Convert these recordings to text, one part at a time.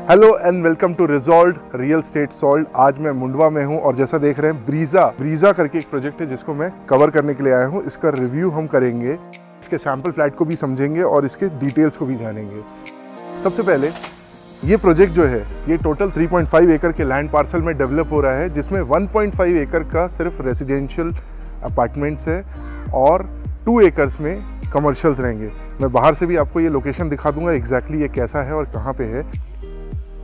Hello and welcome to resolve real estate solve. आज मैं मुंडवा में हूं और जैसा देख रहे हैं ब्रीजा करके एक प्रोजेक्ट है जिसको मैं कवर करने के लिए आया हूं। इसका रिव्यू हम करेंगे, इसके सैम्पल फ्लैट को भी समझेंगे और इसके डिटेल्स को भी जानेंगे। सबसे पहले ये प्रोजेक्ट जो है ये टोटल 3.5 एकड़ के लैंड पार्सल में डेवलप हो रहा है, जिसमें 1.5 एकड़ का सिर्फ रेजिडेंशियल अपार्टमेंट्स है और 2 एकर्स में कमर्शियल्स रहेंगे। मैं बाहर से भी आपको ये लोकेशन दिखा दूंगा एग्जैक्टली ये कैसा है और कहाँ पे है।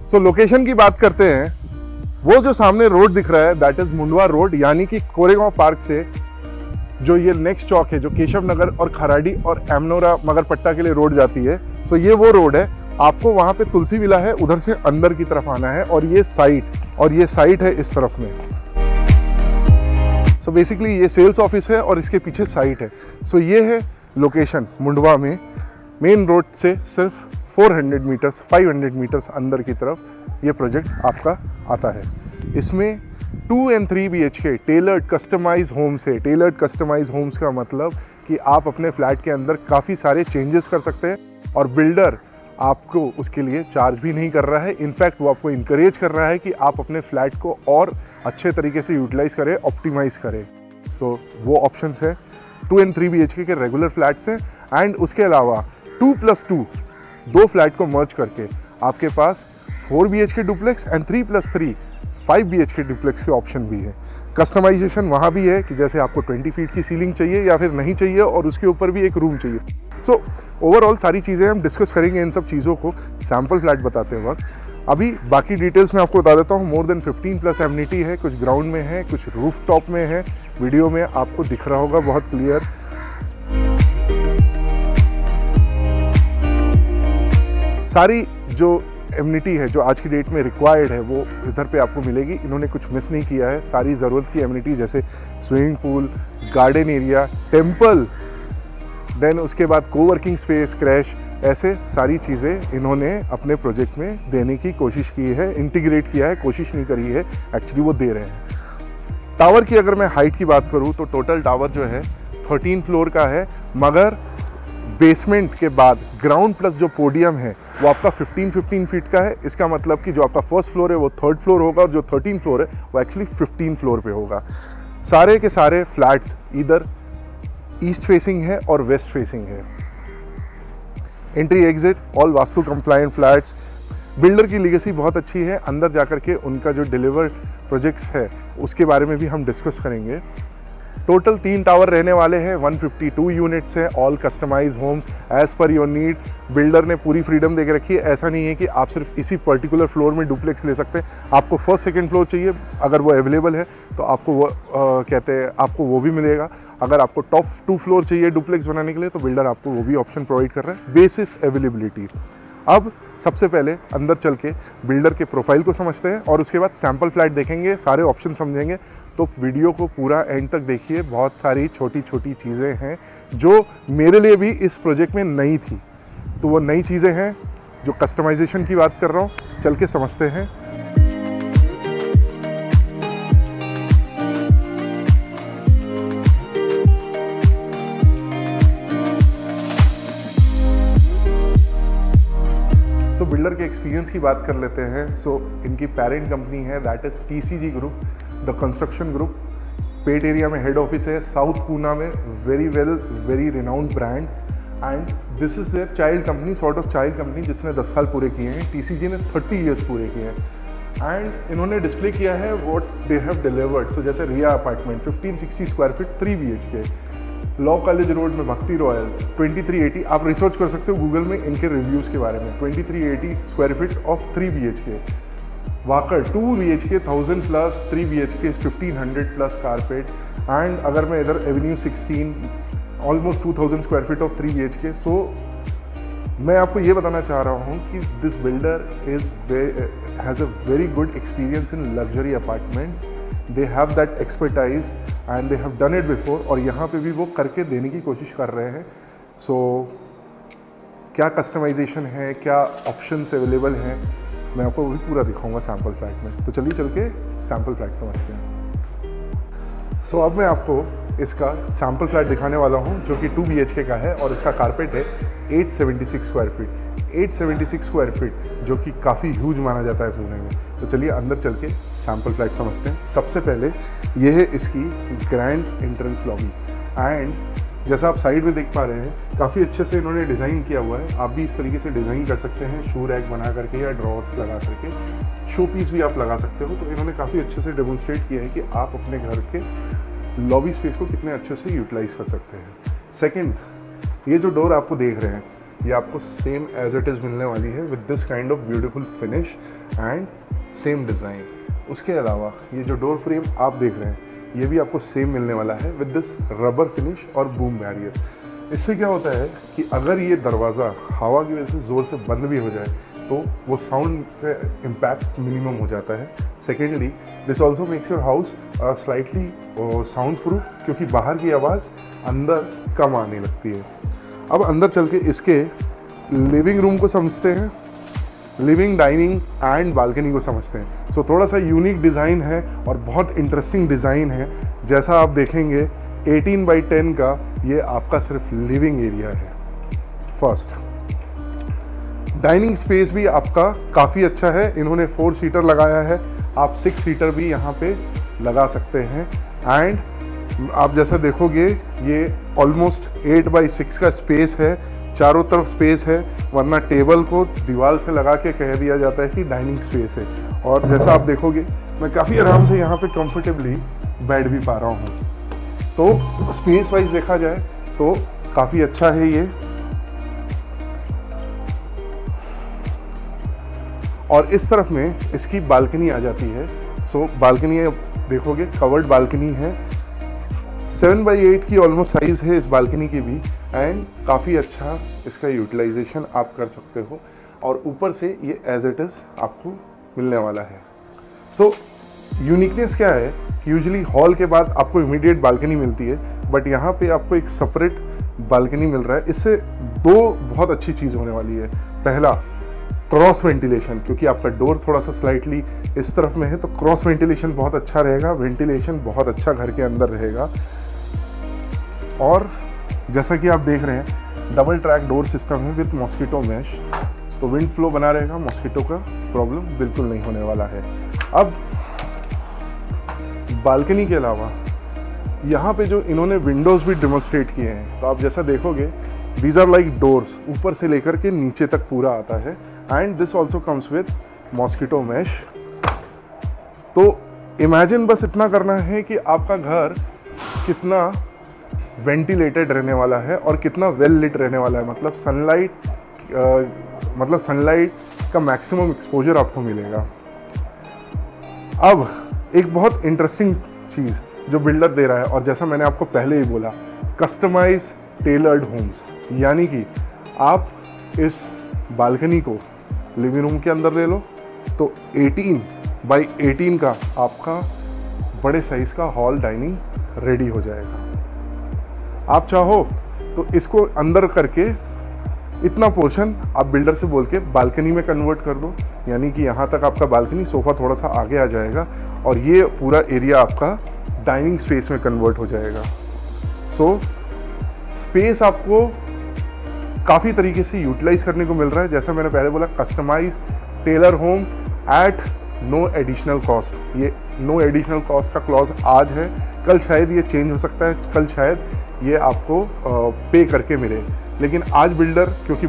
सो लोकेशन की बात करते हैं। वो जो सामने रोड दिख रहा है दैट इज मुंडवा रोड, यानी कि कोरेगांव पार्क से जो ये नेक्स्ट चौक है जो केशव नगर और खराड़ी और एमनोरा मगरपट्टा के लिए रोड जाती है। सो ये वो रोड है। आपको वहाँ पे तुलसी विला है, उधर से अंदर की तरफ आना है और ये साइट है इस तरफ में। सो बेसिकली ये सेल्स ऑफिस है और इसके पीछे साइट है। सो ये है लोकेशन मुंडवा में, मेन रोड से सिर्फ 400 मीटर्स 500 मीटर्स अंदर की तरफ ये प्रोजेक्ट आपका आता है। इसमें 2 and 3 BHK tailored customise homes है। टेलर्ड कस्टमाइज होम्स का मतलब कि आप अपने फ्लैट के अंदर काफ़ी सारे चेंजेस कर सकते हैं और बिल्डर आपको उसके लिए चार्ज भी नहीं कर रहा है। इनफैक्ट वो आपको इनकरेज कर रहा है कि आप अपने फ्लैट को और अच्छे तरीके से यूटिलाइज करें, ऑप्टिमाइज करें। सो वो ऑप्शंस है। 2 and 3 BHK के रेगुलर फ्लैट्स हैं एंड उसके अलावा 2+2 दो फ्लैट को मर्ज करके आपके पास 4 BHK duplex and 3+3 5 BHK duplex के ऑप्शन भी है। कस्टमाइजेशन वहाँ भी है कि जैसे आपको 20 फीट की सीलिंग चाहिए या फिर नहीं चाहिए और उसके ऊपर भी एक रूम चाहिए। सो ओवरऑल सारी चीज़ें हम डिस्कस करेंगे इन सब चीज़ों को सैम्पल फ्लैट बताते वक्त। अभी बाकी डिटेल्स मैं आपको बता देता हूँ। मोर देन 15+ एमिनिटी है, कुछ ग्राउंड में है, कुछ रूफ टॉप में है। वीडियो में आपको दिख रहा होगा बहुत क्लियर। सारी जो एमिनिटी है जो आज की डेट में रिक्वायर्ड है वो इधर पे आपको मिलेगी। इन्होंने कुछ मिस नहीं किया है। सारी ज़रूरत की एमिनिटी जैसे swimming pool, garden area, temple, then उसके बाद कोवर्किंग स्पेस, क्रैश, ऐसे सारी चीज़ें इन्होंने अपने प्रोजेक्ट में देने की कोशिश की है। इंटीग्रेट किया है, कोशिश नहीं करी है, एक्चुअली वो दे रहे हैं। टावर की अगर मैं हाइट की बात करूँ तो टोटल टावर जो है 13 फ्लोर का है, मगर बेसमेंट के बाद ग्राउंड प्लस जो पोडियम है वो आपका 15 फीट का है। इसका मतलब कि जो आपका फर्स्ट फ्लोर है वो 3rd फ्लोर होगा और जो 13 फ्लोर है वो एक्चुअली 15 फ्लोर पे होगा। सारे के सारे फ्लैट्स इधर ईस्ट फेसिंग है और वेस्ट फेसिंग है। Entry exit all vastu compliant flats. Builder की लीगेसी बहुत अच्छी है। अंदर जाकर के उनका जो डिलीवर्ड प्रोजेक्ट्स है उसके बारे में भी हम डिस्कस करेंगे। टोटल 3 टावर रहने वाले हैं, 152 यूनिट्स हैं, all customise homes as per your need. Builder ने पूरी फ्रीडम दे के रखी है। ऐसा नहीं है कि आप सिर्फ इसी पर्टिकुलर फ्लोर में डुप्लेक्स ले सकते हैं। आपको फर्स्ट सेकंड फ्लोर चाहिए, अगर वो अवेलेबल है तो आपको वो आपको वो भी मिलेगा। अगर आपको टॉप 2 फ्लोर चाहिए डुप्लेक्स बनाने के लिए तो बिल्डर आपको वो भी ऑप्शन प्रोवाइड कर रहा है बेसिस अवेलेबिलिटी। अब सबसे पहले अंदर चल के बिल्डर के प्रोफाइल को समझते हैं और उसके बाद सैम्पल फ्लैट देखेंगे, सारे ऑप्शन समझेंगे। तो वीडियो को पूरा एंड तक देखिए। बहुत सारी छोटी छोटी चीज़ें हैं जो मेरे लिए भी इस प्रोजेक्ट में नई थी, तो वो नई चीज़ें हैं जो कस्टमाइजेशन की बात कर रहा हूँ। चल के समझते हैं। सो बिल्डर के एक्सपीरियंस की बात कर लेते हैं। सो इनकी पेरेंट कंपनी है that is TCG group, the construction group. Pet area में हेड ऑफिस है, साउथ पूना में। Very renowned brand and this is their child company, sort of child company जिसने 10 साल पूरे किए हैं। TCG ने 30 ईयर्स पूरे किए हैं एंड इन्होंने डिस्प्ले किया है what they have delivered. So जैसे Riya apartment 1560 square feet 3 BHK, law college road में भक्ति रॉयल 2380। आप रिसर्च कर सकते हो गूगल में इनके रिव्यूज़ के बारे में। 2380 square feet of 3 BHK। Walker 2 BHK 1000+, 3 BHK 1500+ carpet and अगर मैं इधर Avenue 16 almost 2000 square feet of 3 BHK। सो मैं आपको ये बताना चाह रहा हूँ कि this builder has a very good experience in luxury apartments. They have that expertise and they have done it before और यहाँ पे भी वो करके देने की कोशिश कर रहे हैं। सो क्या कस्टमाइजेशन है, क्या ऑप्शंस अवेलेबल हैं, मैं आपको वही पूरा दिखाऊंगा सैम्पल फ्लैट में। तो चलिए चल के सैम्पल फ्लैट समझते हैं। सो अब मैं आपको इसका सैम्पल फ्लैट दिखाने वाला हूँ जो कि 2 BHK का है और इसका कारपेट है 876 स्क्वायर फीट। 876 स्क्वायर फीट जो कि काफ़ी ह्यूज माना जाता है पुणे में। तो चलिए अंदर चल के सैम्पल फ्लैट समझते हैं। सबसे पहले ये है इसकी ग्रैंड एंट्रेंस लॉबी एंड जैसा आप साइड में देख पा रहे हैं काफ़ी अच्छे से इन्होंने डिज़ाइन किया हुआ है। आप भी इस तरीके से डिज़ाइन कर सकते हैं, शू रैक बना करके या ड्रॉर्स लगा करके, शो पीस भी आप लगा सकते हो। तो इन्होंने काफ़ी अच्छे से डेमोन्स्ट्रेट किया है कि आप अपने घर के लॉबी स्पेस को कितने अच्छे से यूटिलाइज कर सकते हैं। सेकंड, ये जो डोर आपको देख रहे हैं ये आपको सेम एज इट इज़ मिलने वाली है with this kind of beautiful finish and same design. उसके अलावा ये जो डोर फ्रेम आप देख रहे हैं ये भी आपको सेम मिलने वाला है विद दिस रबर फिनिश और बूम बैरियर। इससे क्या होता है कि अगर ये दरवाज़ा हवा की वजह से ज़ोर से बंद भी हो जाए तो वो साउंड का इम्पैक्ट मिनिमम हो जाता है। Secondly, this also makes your house slightly sound proof, क्योंकि बाहर की आवाज़ अंदर कम आने लगती है। अब अंदर चल के इसके लिविंग रूम को समझते हैं, लिविंग, डाइनिंग एंड बालकनी को समझते हैं। सो थोड़ा सा यूनिक डिज़ाइन है और बहुत इंटरेस्टिंग डिज़ाइन है। जैसा आप देखेंगे 18x10 का ये आपका सिर्फ लिविंग एरिया है। फर्स्ट, डाइनिंग स्पेस भी आपका काफ़ी अच्छा है। इन्होंने 4 सीटर लगाया है, आप 6 सीटर भी यहाँ पे लगा सकते हैं। एंड आप जैसा देखोगे ये ऑलमोस्ट 8x6 का स्पेस है, चारों तरफ स्पेस है, वरना टेबल को दीवार से लगा के कह दिया जाता है कि डाइनिंग स्पेस है। और जैसा आप देखोगे मैं काफ़ी आराम से यहाँ पे कंफर्टेबली बैठ भी पा रहा हूँ। तो स्पेस वाइज देखा जाए तो काफ़ी अच्छा है ये। और इस तरफ में इसकी बालकनी आ जाती है। सो बालकनी देखोगे कवर्ड बालकनी है, 7x8 की ऑलमोस्ट साइज़ है इस बालकनी की भी एंड काफ़ी अच्छा इसका यूटिलाइजेशन आप कर सकते हो। और ऊपर से ये एज इट इज़ आपको मिलने वाला है। सो यूनिकनेस क्या है कि यूजुअली हॉल के बाद आपको इमीडिएट बालकनी मिलती है, बट यहाँ पे आपको एक सेपरेट बालकनी मिल रहा है। इससे 2 बहुत अच्छी चीज़ होने वाली है। पहला, क्रॉस वेंटिलेशन, क्योंकि आपका डोर थोड़ा सा स्लाइटली इस तरफ में है तो क्रॉस वेंटिलेशन बहुत अच्छा रहेगा, वेंटिलेशन बहुत अच्छा घर के अंदर रहेगा। और जैसा कि आप देख रहे हैं डबल ट्रैक डोर सिस्टम है विथ मॉस्किटो मैश, तो विंड फ्लो बना रहेगा, मॉस्किटो का प्रॉब्लम बिल्कुल नहीं होने वाला है। अब बालकनी के अलावा यहाँ पे जो इन्होंने विंडोज़ भी डेमोन्स्ट्रेट किए हैं, तो आप जैसा देखोगे दीज आर लाइक डोर्स, ऊपर से लेकर के नीचे तक पूरा आता है। And this also comes with mosquito mesh. तो इमेजिन बस इतना करना है कि आपका घर कितना वेंटिलेटेड रहने वाला है और कितना वेल लिट रहने वाला है। मतलब सनलाइट का मैक्सिमम एक्सपोजर आपको मिलेगा। अब एक बहुत इंटरेस्टिंग चीज़ जो बिल्डर दे रहा है, और जैसा मैंने आपको पहले ही बोला, कस्टमाइज टेलर्ड होम्स, यानी कि आप इस बालकनी को लिविंग रूम के अंदर ले लो तो 18x18 का आपका बड़े साइज़ का हॉल डाइनिंग रेडी हो जाएगा। आप चाहो तो इसको अंदर करके इतना पोर्शन आप बिल्डर से बोल के बालकनी में कन्वर्ट कर दो, यानी कि यहाँ तक आपका बालकनी, सोफ़ा थोड़ा सा आगे आ जाएगा और ये पूरा एरिया आपका डाइनिंग स्पेस में कन्वर्ट हो जाएगा। सो स्पेस आपको काफ़ी तरीके से यूटिलाइज करने को मिल रहा है। जैसा मैंने पहले बोला, customise tailor home at no additional cost. ये नो एडिशनल कॉस्ट का क्लॉज आज है, कल शायद ये चेंज हो सकता है, कल शायद ये आपको पे करके मिले। लेकिन आज बिल्डर, क्योंकि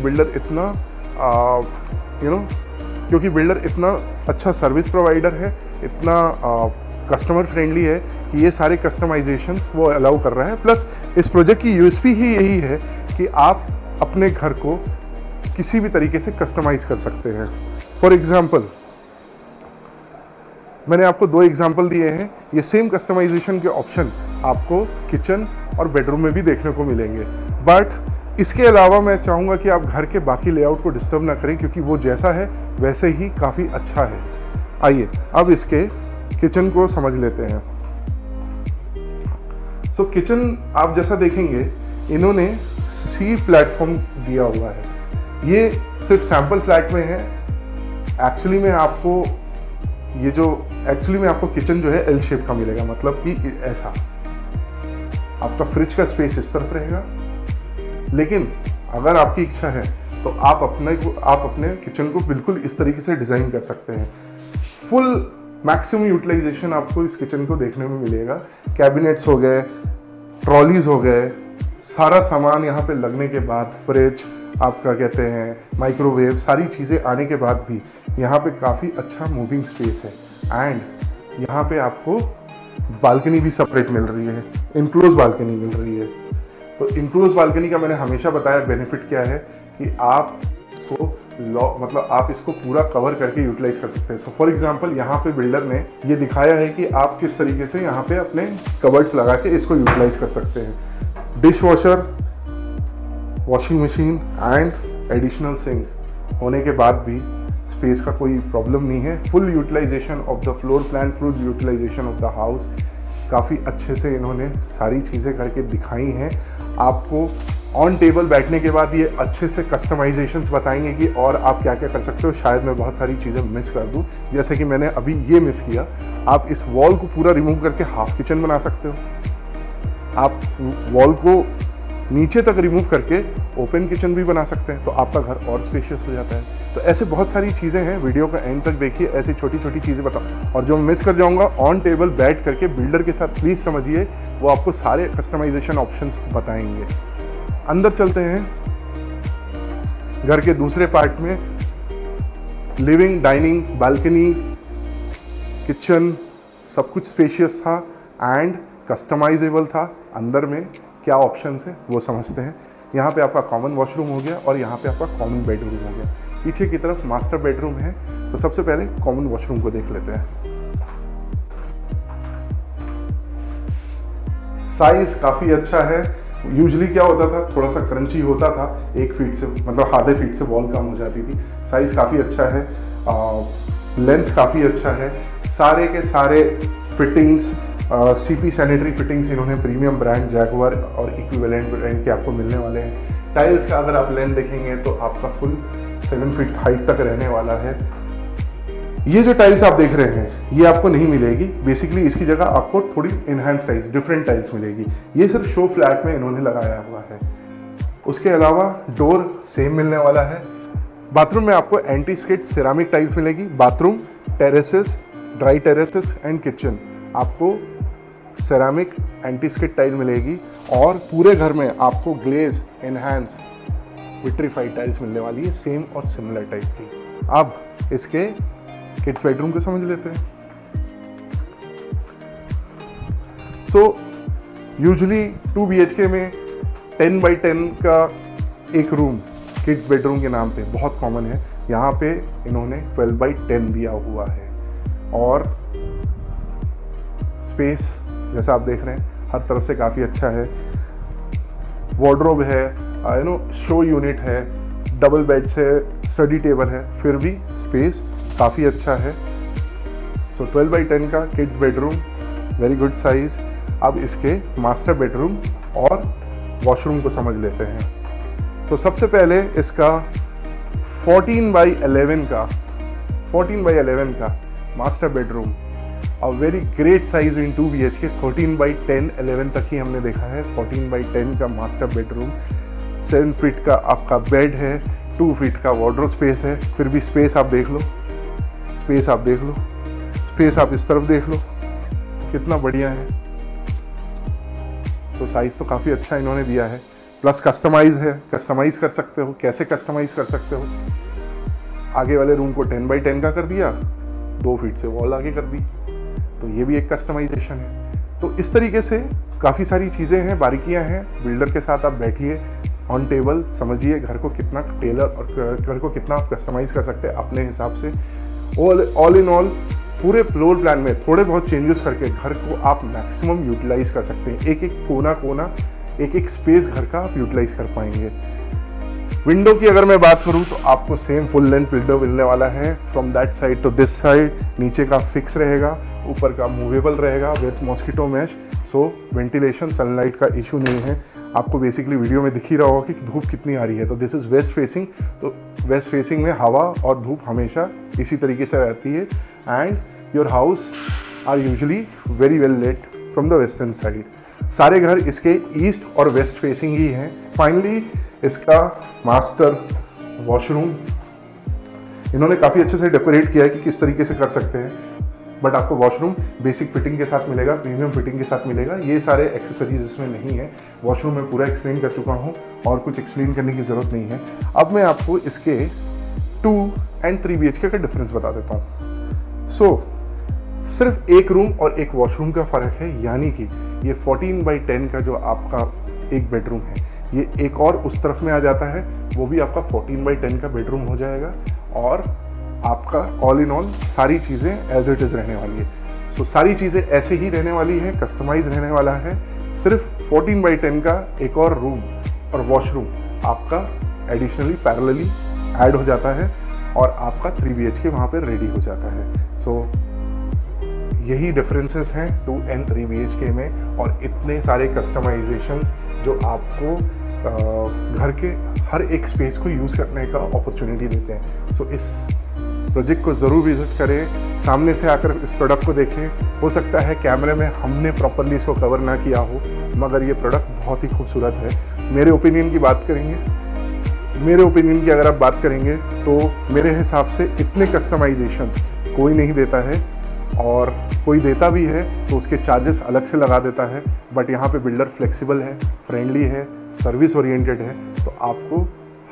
बिल्डर इतना अच्छा सर्विस प्रोवाइडर है, इतना कस्टमर फ्रेंडली है कि ये सारे कस्टमाइजेशंस वो अलाउ कर रहा है। प्लस इस प्रोजेक्ट की यूएसपी ही यही है कि आप अपने घर को किसी भी तरीके से कस्टमाइज़ कर सकते हैं। फॉर एग्जाम्पल, मैंने आपको 2 एग्जाम्पल दिए हैं। ये सेम कस्टमाइजेशन के ऑप्शन आपको किचन और बेडरूम में भी देखने को मिलेंगे। बट इसके अलावा मैं चाहूँगा कि आप घर के बाकी लेआउट को डिस्टर्ब ना करें, क्योंकि वो जैसा है वैसे ही काफ़ी अच्छा है। आइए अब इसके किचन को समझ लेते हैं। सो किचन आप जैसा देखेंगे इन्होंने सी प्लेटफॉर्म दिया हुआ है। ये सिर्फ सैंपल फ्लैट में है। एक्चुअली में आपको किचन जो है एल शेप का मिलेगा, मतलब कि ऐसा आपका फ्रिज का स्पेस इस तरफ रहेगा, लेकिन अगर आपकी इच्छा है तो आप अपने किचन को बिल्कुल इस तरीके से डिज़ाइन कर सकते हैं। फुल मैक्सिमम यूटिलाइजेशन आपको इस किचन को देखने में मिलेगा। कैबिनेट्स हो गए, ट्रॉलीज हो गए, सारा सामान यहाँ पे लगने के बाद, फ्रिज आपका कहते हैं, माइक्रोवेव, सारी चीज़ें आने के बाद भी यहाँ पे काफ़ी अच्छा मूविंग स्पेस है। एंड यहाँ पे आपको बालकनी भी सेपरेट मिल रही है, इनक्लोज बालकनी मिल रही है। तो इनक्लोज बालकनी का मैंने हमेशा बताया बेनिफिट क्या है कि आप मतलब आप इसको पूरा कवर करके यूटिलाइज कर सकते हैं। सो फॉर एग्जांपल यहाँ पे बिल्डर ने ये दिखाया है कि आप किस तरीके से यहाँ पे अपने कवर्ड्स लगा के इसको यूटिलाइज कर सकते हैं। Dishwasher, washing machine and additional sink होने के बाद भी स्पेस का कोई प्रॉब्लम नहीं है। Full utilisation of the floor plan, full utilisation of the house, काफ़ी अच्छे से इन्होंने सारी चीज़ें करके दिखाई हैं। आपको ऑन टेबल बैठने के बाद ये अच्छे से कस्टमाइजेशंस बताएंगे कि और आप क्या क्या कर सकते हो। शायद मैं बहुत सारी चीज़ें मिस कर दूं, जैसे कि मैंने अभी ये मिस किया। आप इस वॉल को पूरा रिमूव करके हाफ किचन बना सकते हो। आप वॉल को नीचे तक रिमूव करके ओपन किचन भी बना सकते हैं, तो आपका घर और स्पेशियस हो जाता है। तो ऐसे बहुत सारी चीज़ें हैं, वीडियो का एंड तक देखिए, ऐसी छोटी छोटी चीज़ें बताओ। और जो मिस कर जाऊंगा, ऑन टेबल बैठ करके बिल्डर के साथ प्लीज़ समझिए, वो आपको सारे कस्टमाइजेशन ऑप्शंस बताएंगे। अंदर चलते हैं। घर के दूसरे पार्ट में लिविंग, डाइनिंग, बालकनी, किचन सब कुछ स्पेशियस था एंड कस्टमाइजेबल था। अंदर में क्या ऑप्शंस है वो समझते हैं। यहाँ पे आपका कॉमन वॉशरूम हो गया और यहाँ पे आपका कॉमन बेडरूम हो गया। पीछे की तरफ मास्टर बेडरूम है। तो सबसे पहले कॉमन वॉशरूम को देख लेते हैं। साइज काफ़ी अच्छा है। यूजुअली क्या होता था, थोड़ा सा क्रंची होता था, 1 फीट से मतलब आधे फीट से वॉल कम हो जाती थी। साइज़ काफ़ी अच्छा है, लेंथ काफ़ी अच्छा है। सारे के सारे फिटिंग्स सीपी सैनिटरी फिटिंग्स इन्होंने प्रीमियम ब्रांड जैगुआर और इक्विवेलेंट ब्रांड के आपको मिलने वाले हैं। टाइल्स का अगर आप लेंथ देखेंगे तो आपका फुल 7 फीट हाइट तक रहने वाला है। ये जो टाइल्स आप देख रहे हैं ये आपको नहीं मिलेगी। बेसिकली इसकी जगह आपको थोड़ी इनहैंस टाइल्स, डिफरेंट टाइल्स मिलेगी। ये सिर्फ शो फ्लैट में इन्होंने लगाया हुआ है। उसके अलावा डोर सेम मिलने वाला है। बाथरूम में आपको एंटी स्किड सिरामिक टाइल्स मिलेगी। Bathroom, terraces, dry terraces and kitchen आपको सेरामिक एंटी स्किड टाइल मिलेगी। और पूरे घर में आपको ग्लेज, एनहांस, विट्रीफाइड टाइल्स मिलने वाली है, सेम और सिमिलर टाइप की। अब इसके किड्स बेडरूम को समझ लेते हैं। सो यूजुअली 2 BHK में 10 by 10 का एक रूम किड्स बेडरूम के नाम पे बहुत कॉमन है। यहाँ पे इन्होंने 12 by 10 दिया हुआ है। और स्पेस जैसा आप देख रहे हैं हर तरफ से काफ़ी अच्छा है। वार्डरोब है, शो यूनिट है, डबल बेड्स है, स्टडी टेबल है, फिर भी स्पेस काफ़ी अच्छा है। सो 12 by 10 का kids bedroom, very good size. अब इसके मास्टर बेडरूम और वॉशरूम को समझ लेते हैं। सो सबसे पहले इसका 14 by 11 का master bedroom, a very great size in 2 BHK। 14 by 10, 11 तक ही हमने देखा है। 14 by 10 का मास्टर बेडरूम, 7 फीट का आपका बेड है, 2 फीट का वार्डरोब स्पेस है। फिर भी स्पेस आप देख लो, स्पेस आप देख लो, स्पेस आप इस तरफ देख लो, कितना बढ़िया है। तो साइज तो काफ़ी अच्छा इन्होंने दिया है। प्लस कस्टमाइज है, कस्टमाइज कर सकते हो। कैसे कस्टमाइज कर सकते हो? आगे वाले रूम को 10 by 10 का कर दिया, 2 फीट से वॉल आगे कर दी, तो ये भी एक कस्टमाइजेशन है। तो इस तरीके से काफ़ी सारी चीज़ें हैं, बारीकियां हैं। बिल्डर के साथ आप बैठिए, ऑन टेबल समझिए घर को कितना टेलर और घर को कितना आप कस्टमाइज़ कर सकते हैं अपने हिसाब से। ऑल इन ऑल पूरे फ्लोर प्लान में थोड़े बहुत चेंजेस करके घर को आप मैक्सिमम यूटिलाइज कर सकते हैं। एक एक कोना, एक एक स्पेस घर का आप यूटिलाइज कर पाएंगे। विंडो की अगर मैं बात करूं तो आपको सेम फुल लेंथ विंडो मिलने वाला है, from that side to this side. नीचे का फिक्स रहेगा, ऊपर का मूवेबल रहेगा with mosquito mesh. So ventilation, sunlight का इशू नहीं है। आपको बेसिकली वीडियो में दिख ही रहा होगा कि धूप कितनी आ रही है। तो दिस इज़ वेस्ट फेसिंग, तो वेस्ट फेसिंग में हवा और धूप हमेशा इसी तरीके से रहती है। And your house are usually very well lit from the western side. सारे घर इसके ईस्ट और वेस्ट फेसिंग ही हैं। फाइनली इसका मास्टर वॉशरूम इन्होंने काफ़ी अच्छे से डेकोरेट किया है कि किस तरीके से कर सकते हैं, बट आपको वॉशरूम बेसिक फिटिंग के साथ मिलेगा, प्रीमियम फिटिंग के साथ मिलेगा। ये सारे एक्सेसरीज इसमें नहीं है। वॉशरूम में पूरा एक्सप्लेन कर चुका हूँ और कुछ एक्सप्लेन करने की ज़रूरत नहीं है। अब मैं आपको इसके 2 and 3 BHK का डिफरेंस बता देता हूँ। सिर्फ एक रूम और एक वॉशरूम का फ़र्क है, यानी कि ये 14/10 का जो आपका एक बेडरूम है, ये एक और उस तरफ में आ जाता है, वो भी आपका 14/10 का बेडरूम हो जाएगा और आपका ऑल इन ऑल सारी चीज़ें एज इट इज़ रहने वाली है। सारी चीज़ें ऐसे ही रहने वाली हैं, कस्टमाइज रहने वाला है। सिर्फ 14/10 का एक और रूम और वॉशरूम आपका एडिशनली पैरेलली ऐड हो जाता है और आपका 3 BHK वहाँ पे रेडी हो जाता है। यही डिफरेंसेस हैं 2 and 3 BHK में, और इतने सारे कस्टमाइजेशन जो आपको घर के हर एक स्पेस को यूज़ करने का अपॉर्चुनिटी देते हैं। इस प्रोजेक्ट को ज़रूर विजिट करें, सामने से आकर इस प्रोडक्ट को देखें। हो सकता है कैमरे में हमने प्रॉपरली इसको कवर ना किया हो, मगर ये प्रोडक्ट बहुत ही खूबसूरत है। मेरे ओपिनियन की बात करेंगे, मेरे ओपिनियन की अगर आप बात करेंगे तो मेरे हिसाब से इतने कस्टमाइजेशंस कोई नहीं देता है, और कोई देता भी है तो उसके चार्जेस अलग से लगा देता है। बट यहाँ पे बिल्डर फ्लेक्सिबल है, फ्रेंडली है, सर्विस ओरिएंटेड है, तो आपको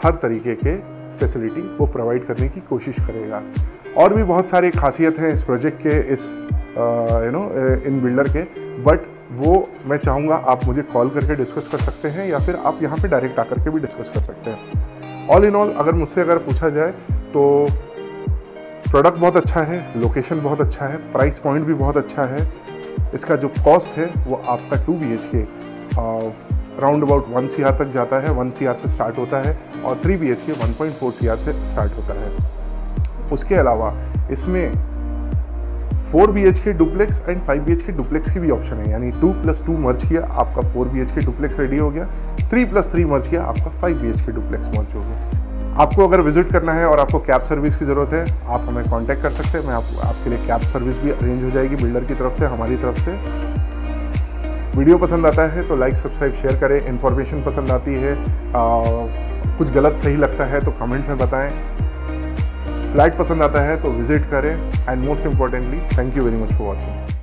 हर तरीके के फैसिलिटी वो प्रोवाइड करने की कोशिश करेगा। और भी बहुत सारी खासियत हैं इस प्रोजेक्ट के, इस इन बिल्डर के, बट वो मैं चाहूँगा आप मुझे कॉल करके डिस्कस कर सकते हैं, या फिर आप यहाँ पे डायरेक्ट आकर के भी डिस्कस कर सकते हैं। ऑल इन ऑल अगर मुझसे पूछा जाए तो प्रोडक्ट बहुत अच्छा है, लोकेशन बहुत अच्छा है, प्राइस पॉइंट भी बहुत अच्छा है। इसका जो कॉस्ट है वो आपका 2 BHK राउंड अबाउट 1 CR तक जाता है, 1 CR से स्टार्ट होता है, और 3 BHK 1.4 CR से स्टार्ट होता है। उसके अलावा इसमें 4 BHK duplex and 5 BHK duplex की भी ऑप्शन है, यानी 2+2 मर्ज किया आपका 4 BHK डुप्लेक्स रेडी हो गया, 3+3 मर्ज किया आपका 5 BHK डुप्लेक्स मर्ज हो गया। आपको अगर विजिट करना है और आपको कैब सर्विस की ज़रूरत है, आप हमें कांटेक्ट कर सकते हैं। मैं आपके लिए कैब सर्विस भी अरेंज हो जाएगी बिल्डर की तरफ से, हमारी तरफ से। वीडियो पसंद आता है तो लाइक सब्सक्राइब शेयर करें। इन्फॉर्मेशन पसंद आती है, कुछ गलत सही लगता है तो कमेंट में बताएं। फ्लैट पसंद आता है तो विजिट करें, and most importantly thank you very much for watching.